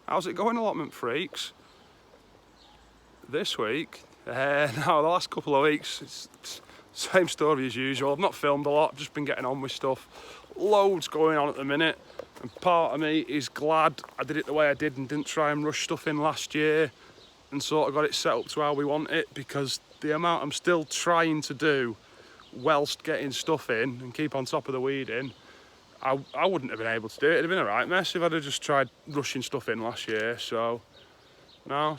How's it going, allotment freaks? This week, no, the last couple of weeks, it's same story as usual. I've not filmed a lot, just been getting on with stuff. Loads going on at the minute, and part of me is glad I did it the way I did and didn't try and rush stuff in last year and sort of got it set up to how we want it, because the amount I'm still trying to do whilst getting stuff in and keep on top of the weeding, I wouldn't have been able to do it. It'd have been a right mess if I'd have just tried rushing stuff in last year. So no,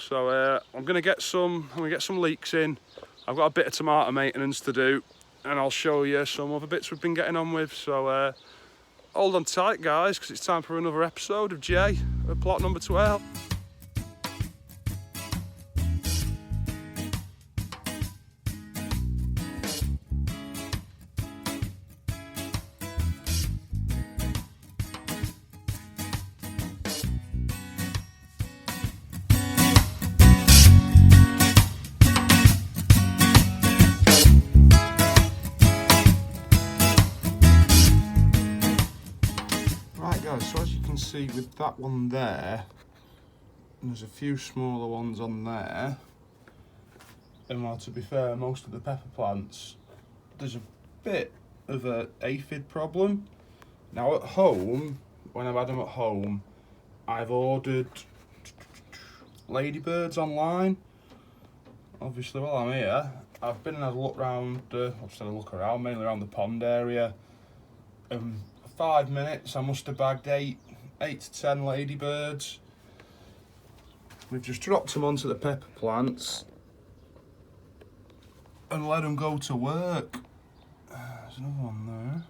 I'm gonna get some leeks in. I've got a bit of tomato maintenance to do, and I'll show you some other bits we've been getting on with. So hold on tight, guys, because it's time for another episode of Jay at plot number 12. So as you can see with that one there, and there's a few smaller ones on there, and well, to be fair, most of the pepper plants, there's a bit of an aphid problem. Now at home, when I've had them at home, I've ordered ladybirds online. Obviously while I'm here, I've been and had a look around, mainly around the pond area. 5 minutes I must have bagged 8 to 10 ladybirds. We've just dropped them onto the pepper plants and let them go to work. There's another one there.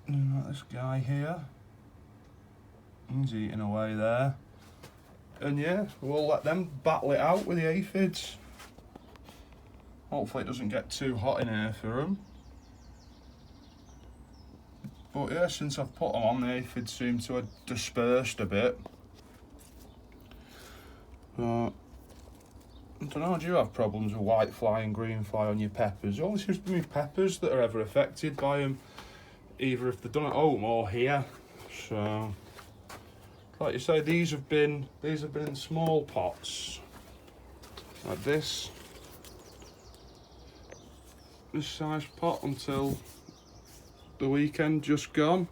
And like this guy here, he's eating away there. And yeah, we'll let them battle it out with the aphids. Hopefully it doesn't get too hot in here for them. But yeah, since I've put them on, the aphids seem to have dispersed a bit. I don't know, do you have problems with white fly and green fly on your peppers? It only seems to be peppers that are ever affected by them, either if they're done at home or here. So, like you say, these have been in small pots, like this size pot until the weekend just gone.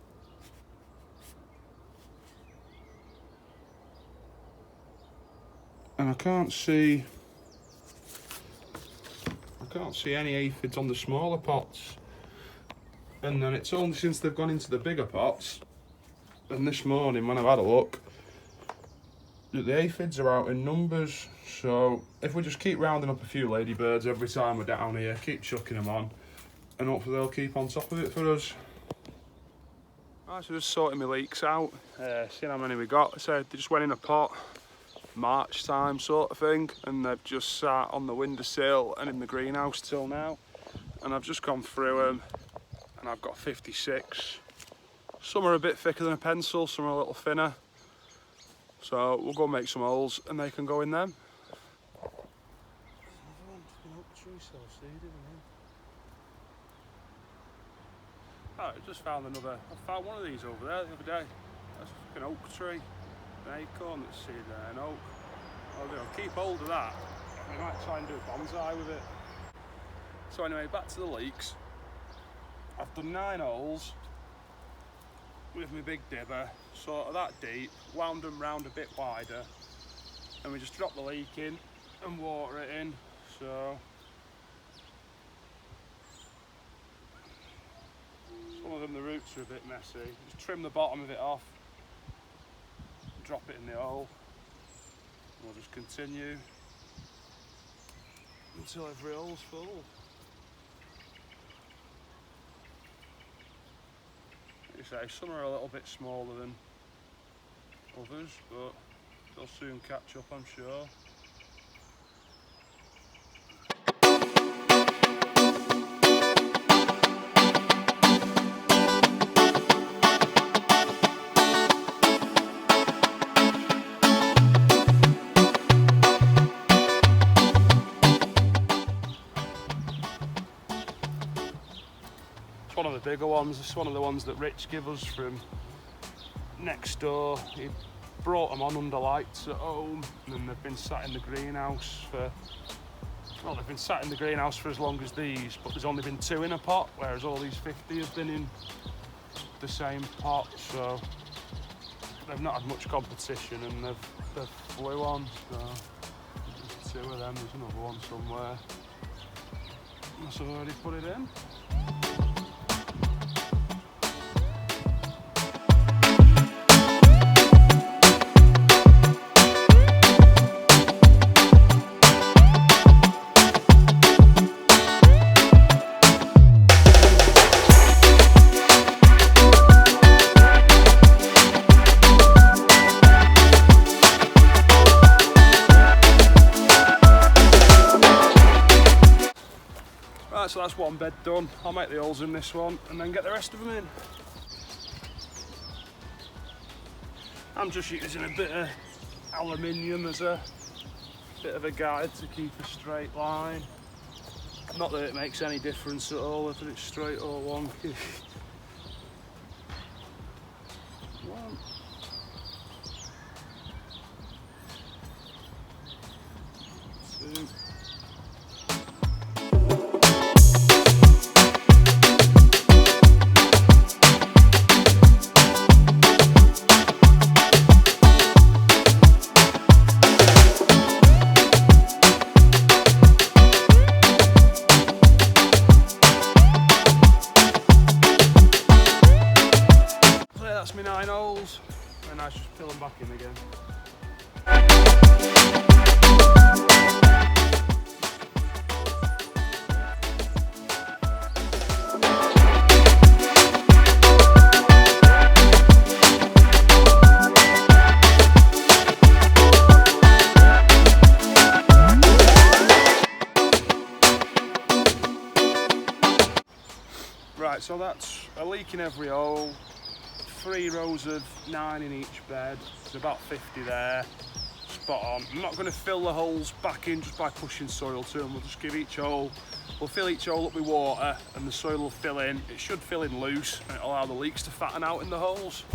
And I can't see any aphids on the smaller pots. And then it's only since they've gone into the bigger pots, and this morning when I've had a look, that the aphids are out in numbers. So if we just keep rounding up a few ladybirds every time we're down here, keep chucking them on, and hopefully they'll keep on top of it for us. Right, so just sorting my leeks out, seeing how many we got. So they just went in a pot, March time sort of thing, and they've just sat on the windowsill and in the greenhouse till now. And I've just gone through them, and I've got 56. Some are a bit thicker than a pencil, some are a little thinner. So we'll go make some holes and they can go in them. Oh, I just found I found one of these over there the other day. That's an oak tree, an acorn that's sitting there, an oak. I'll keep hold of that. We might try and do a bonsai with it. So anyway, back to the leeks. I've done 9 holes with my big dibber, sort of that deep, wound them round a bit wider, and we just drop the leek in and water it in. So some of them, the roots are a bit messy. Just trim the bottom of it off, drop it in the hole, and we'll just continue until every hole's full. Like you say, some are a little bit smaller than others, but they'll soon catch up, I'm sure. One of the bigger ones. It's one of the ones that Rich gave us from next door, he brought them on under lights at home, and then they've been sat in the greenhouse for, well, they've been sat in the greenhouse for as long as these, but there's only been 2 in a pot, whereas all these 50 have been in the same pot, so they've not had much competition, and they've flew on. So there's 2 of them, there's another one somewhere. Must have already put it in. Right, so that's one bed done. I'll make the holes in this one and then get the rest of them in. I'm just using a bit of aluminium as a bit of a guide to keep a straight line. Not that it makes any difference at all if it's straight or wonky. 1, 2. That's my 9 holes, and I just fill them back in again. Right, so that's a leak in every hole. 3 rows of 9 in each bed. There's about 50 there. Spot on. I'm not going to fill the holes back in just by pushing soil to them. We'll just give each hole, we'll fill each hole up with water and the soil will fill in. It should fill in loose and it'll allow the leeks to fatten out in the holes.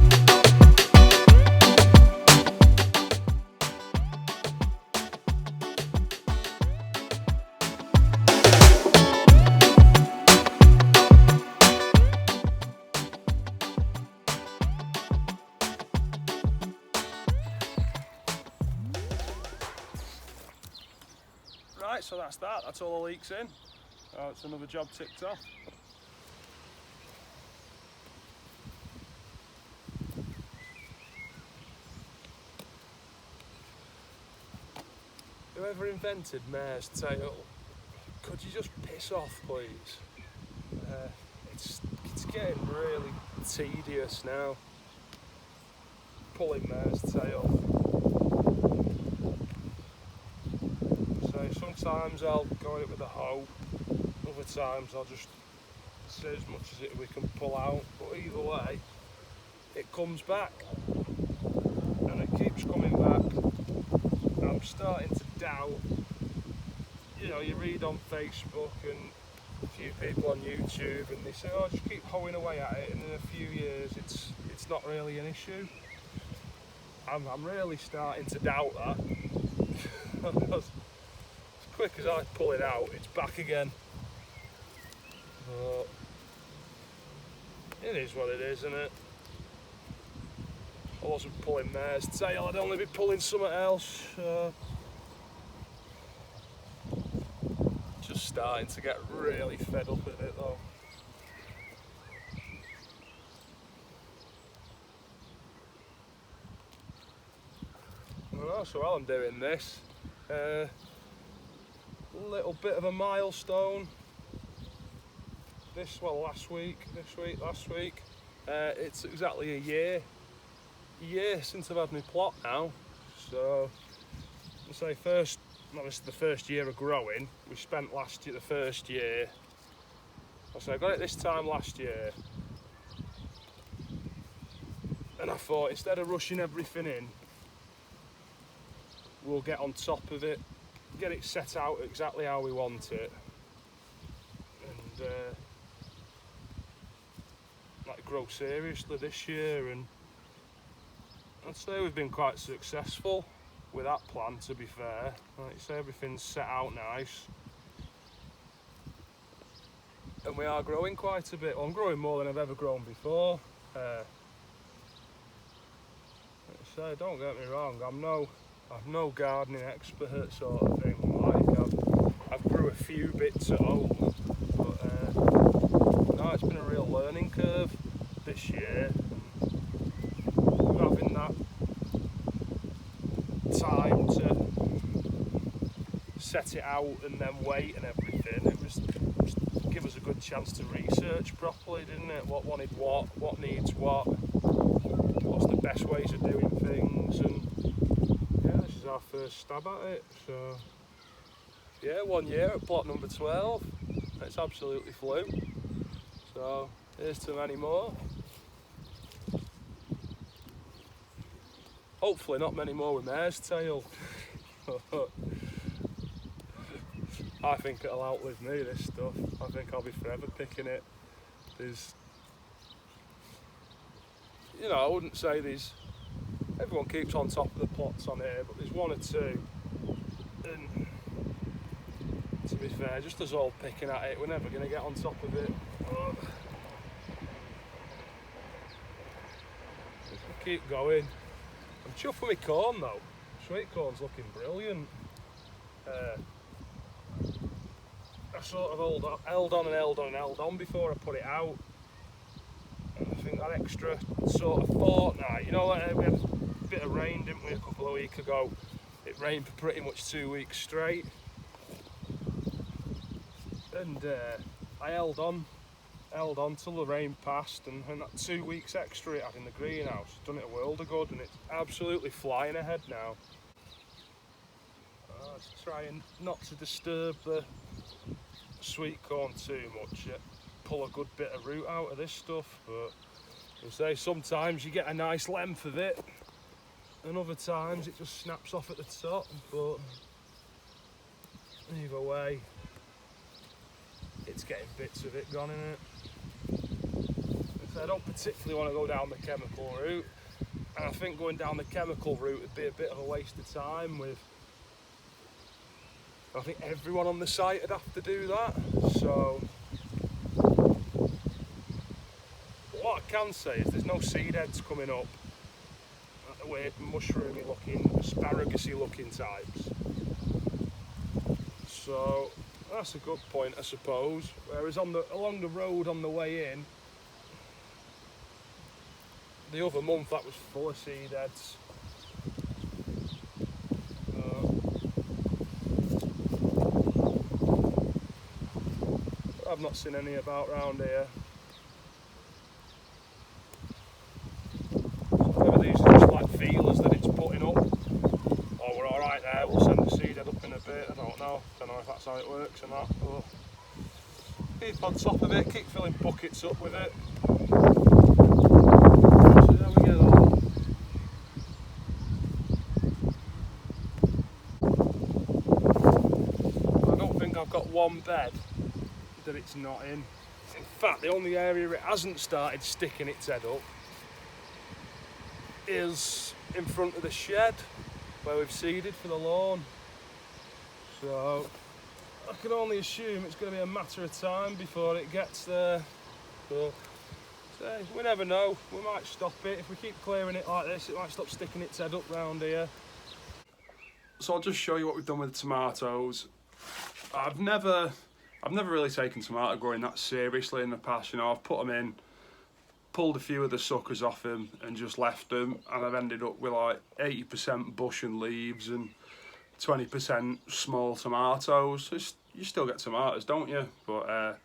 Right, so that's all the leeks in. Oh, it's another job ticked off. Whoever invented mare's tail, could you just piss off, please? It's getting really tedious now, pulling mare's tail. Sometimes I'll go in it with a hoe, other times I'll just see as much as we can pull out, but either way it comes back and it keeps coming back. I'm starting to doubt, you know, you read on Facebook and a few people on YouTube and they say, oh, just keep hoeing away at it and in a few years it's not really an issue. I'm really starting to doubt that. Because quick as I pull it out, it's back again. But it is what it is, isn't it? I wasn't pulling mare's tail, I'd only be pulling something else. Just starting to get really fed up with it though. So while I'm doing this, little bit of a milestone. Last week. It's exactly a year since I've had my plot now. So I'll say this is the first year of growing. We spent the first year. I got it this time last year, and I thought instead of rushing everything in, we'll get on top of it, get it set out exactly how we want it, and like grow seriously this year and I'd say we've been quite successful with that plan, to be fair. Like you say, everything's set out nice. And we are growing quite a bit. Well, I'm growing more than I've ever grown before. Like I say, don't get me wrong, I'm no gardening expert sort of thing. Like I've grew a few bits at home, but no, it's been a real learning curve this year. Having that time to set it out and then wait and everything, it was just give us a good chance to research properly, didn't it? What wanted what needs what's the best ways of doing things, and yeah, this is our first stab at it. So yeah, 1 year at plot number 12. It's absolutely flew. So here's to many more. Hopefully not many more with mare's tail. I think it'll outlive me, this stuff. I think I'll be forever picking it. There's, you know, I wouldn't say everyone keeps on top of the plots on here, but there's one or two. And to be fair, just us all picking at it, we're never going to get on top of it. Just keep going. I'm chuffed with my corn though. Sweet corn's looking brilliant. I sort of held on before I put it out. And I think that extra sort of fortnight, you know, we had a bit of rain, didn't we, a couple of weeks ago? It rained for pretty much 2 weeks straight. And I held on till the rain passed, and that 2 weeks extra it had in the greenhouse done it a world of good, and it's absolutely flying ahead now. Just trying not to disturb the sweet corn too much, pull a good bit of root out of this stuff, but you say sometimes you get a nice length of it, and other times it just snaps off at the top, but either way it's getting bits of it gone in it. So I don't particularly want to go down the chemical route, and I think going down the chemical route would be a bit of a waste of time. I think everyone on the site would have to do that. So what I can say is there's no seed heads coming up, the weird mushroomy looking, asparagus-y looking types. So that's a good point, I suppose. Whereas along the road on the way in, the other month that was full of seed heads. I've not seen any about round here. So whether these are just like feelers that it's putting up, or we're alright there, we'll send the seed head up in a bit, I don't know if that's how it works or not, but keep on top of it, keep filling buckets up with it. So there we go. I don't think I've got one bed that it's not in. In fact, the only area it hasn't started sticking its head up is in front of the shed where we've seeded for the lawn. So I can only assume it's going to be a matter of time before it gets there. But we never know, we might stop it. If we keep clearing it like this, it might stop sticking its head up round here. So I'll just show you what we've done with the tomatoes. I've never really taken tomato growing that seriously in the past. You know, I've put them in, pulled a few of the suckers off them and just left them, and I've ended up with like 80% bush and leaves and 20% small tomatoes. You still get tomatoes, don't you? But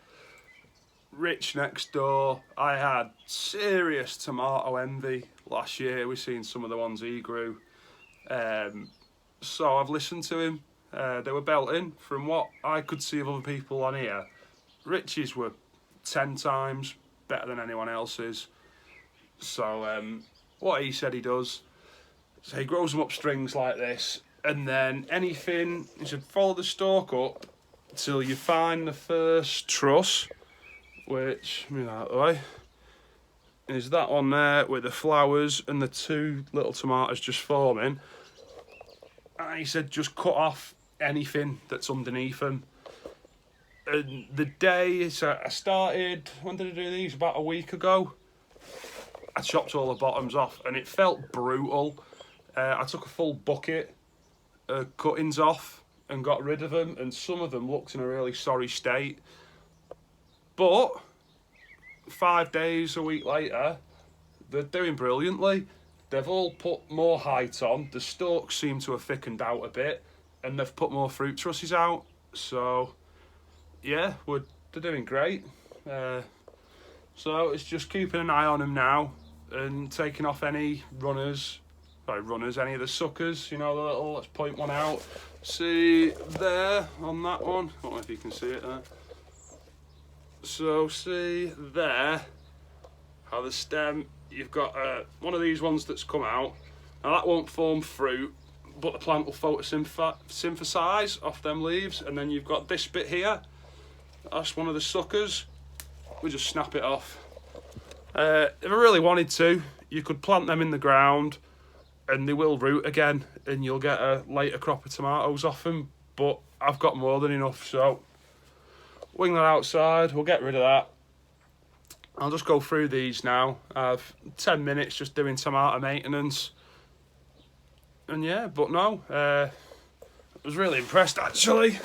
Rich next door, I had serious tomato envy last year. We've seen some of the ones he grew. So I've listened to him. They were belting. From what I could see of other people on here, Rich's were 10 times better than anyone else's. So what he said he does, so he grows them up strings like this, and then anything, he said follow the stalk up till you find the first truss, which, you know, out the way. is that one there with the flowers and the 2 little tomatoes just forming. And he said just cut off anything that's underneath them. And the day I started, when did I do these? About a week ago. I chopped all the bottoms off and it felt brutal. I took a full bucket of cuttings off and got rid of them, and some of them looked in a really sorry state. But 5 days, a week later, they're doing brilliantly. They've all put more height on, the stalks seem to have thickened out a bit, and they've put more fruit trusses out. So yeah, they're doing great. So it's just keeping an eye on them now and taking off any any of the suckers, you know, the little, let's point one out. See there on that one, I don't know if you can see it there. So see there, how the stem, you've got one of these ones that's come out. Now that won't form fruit, but the plant will photosynthesize off them leaves. And then you've got this bit here, that's one of the suckers. We just snap it off. If I really wanted to, you could plant them in the ground and they will root again and you'll get a later crop of tomatoes off them, but I've got more than enough, so wing that outside, we'll get rid of that. I'll just go through these now. I have 10 minutes just doing tomato maintenance. And yeah, but no, I was really impressed actually.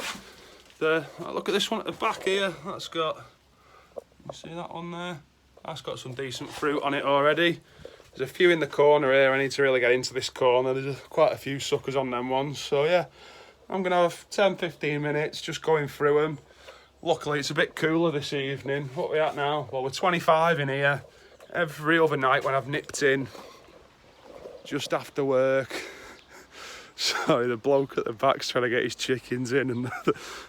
Look at this one at the back here, that's got, you see that one there? That's got some decent fruit on it already. There's a few in the corner here, I need to really get into this corner. There's quite a few suckers on them ones. So yeah, I'm going to have 10-15 minutes just going through them. Luckily it's a bit cooler this evening. What are we at now? Well, we're 25 in here. Every other night when I've nipped in, just after work. Sorry, the bloke at the back's trying to get his chickens in and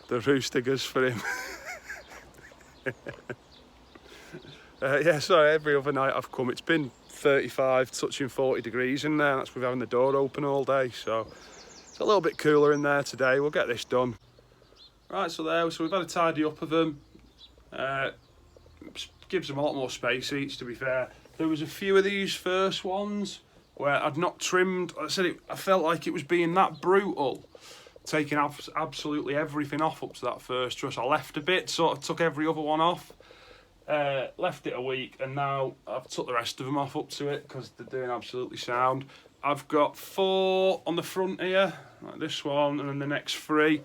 the rooster goes for him. Yeah, sorry, every other night I've come, it's been 35, touching 40 degrees in there. That's with having the door open all day, so it's a little bit cooler in there today. We'll get this done. Right, so we've had a tidy up of them. Gives them a lot more space each, to be fair. There was a few of these first ones where I'd not trimmed. I said I felt like it was being that brutal, taking absolutely everything off up to that first truss. I left a bit, sort of took every other one off. Left it a week and now I've took the rest of them off up to it because they're doing absolutely sound. I've got 4 on the front here, like this one, and then the next 3.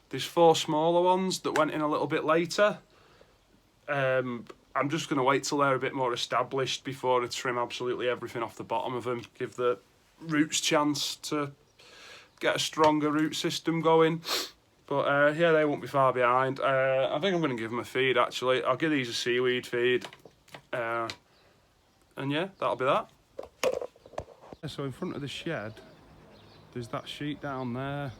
There's 4 smaller ones that went in a little bit later. I'm just going to wait till they're a bit more established before I trim absolutely everything off the bottom of them, give the roots chance to get a stronger root system going. But yeah, they won't be far behind. I think I'm going to give them a feed actually. I'll give these a seaweed feed. And yeah, that'll be that. So in front of the shed, there's that sheet down there.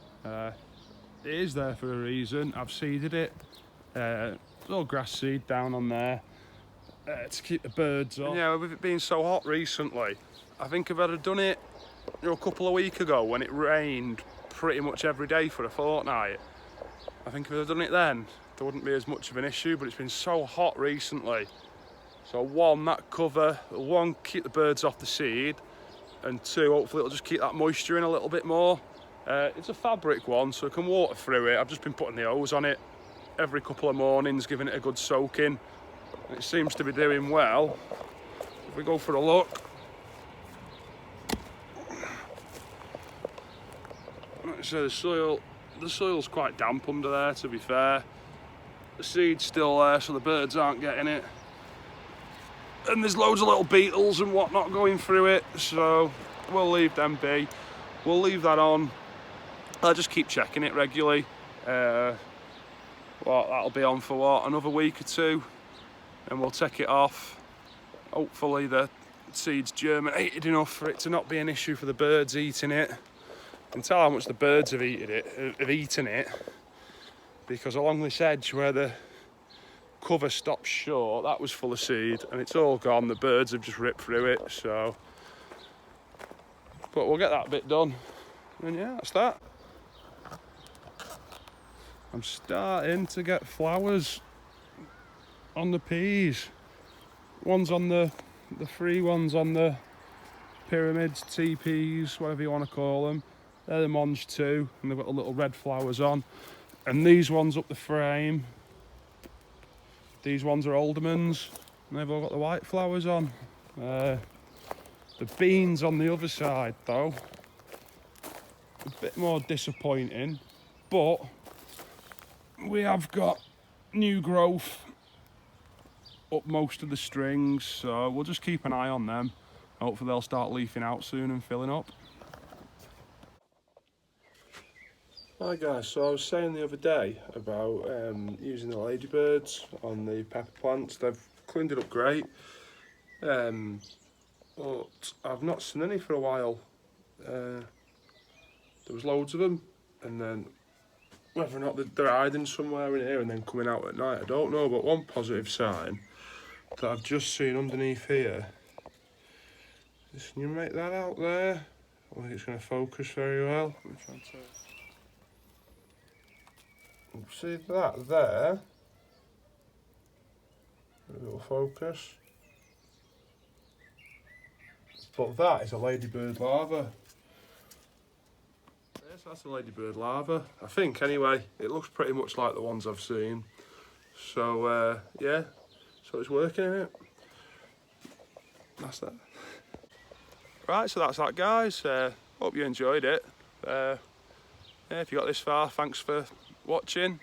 It is there for a reason. I've seeded it. There's all grass seed down on there to keep the birds off. And yeah, with it being so hot recently, I think if I'd have done it a couple of weeks ago when it rained pretty much every day for a fortnight, I think if I'd done it then, there wouldn't be as much of an issue, but it's been so hot recently. So 1, that cover, 1, keep the birds off the seed, and 2, hopefully it'll just keep that moisture in a little bit more. It's a fabric one, so I can water through it. I've just been putting the hose on it every couple of mornings, giving it a good soaking. And it seems to be doing well. If we go for a look. So the soil's quite damp under there, to be fair. The seed's still there, so the birds aren't getting it. And there's loads of little beetles and whatnot going through it, so we'll leave them be. We'll leave that on. I'll just keep checking it regularly. That'll be on for what, another week or 2, and we'll take it off. Hopefully the seed's germinated enough for it to not be an issue for the birds eating it. You can tell how much the birds have eaten it, because along this edge where the cover stops short, that was full of seed and it's all gone. The birds have just ripped through it, so. But we'll get that bit done, and yeah, that's that. I'm starting to get flowers on the peas. One's on the the free ones on the pyramids, teepees, whatever you want to call them. They're the Monge 2, and they've got the little red flowers on. And these ones up the frame, these ones are aldermans, and they've all got the white flowers on. The beans on the other side, though, a bit more disappointing, but we have got new growth up most of the strings, so we'll just keep an eye on them. Hopefully they'll start leafing out soon and filling up. Hi guys, so I was saying the other day about using the ladybirds on the pepper plants. They've cleaned it up great, but I've not seen any for a while. There was loads of them, and then whether or not they're hiding somewhere in here and then coming out at night, I don't know. But one positive sign that I've just seen underneath here, can you make that out there? I don't think it's going to focus very well. I'm trying to... See that there? A little focus. But that is a ladybird larva. Yes, that's a ladybird larva. I think, anyway. It looks pretty much like the ones I've seen. So, yeah. So it's working, isn't it? That's that. Right, so that's that, guys. Hope you enjoyed it. Yeah, if you got this far, thanks for watching.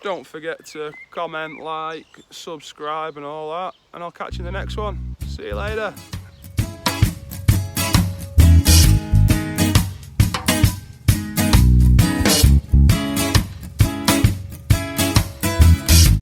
Don't forget to comment, like, subscribe and all that, and I'll catch you in the next one. See you later.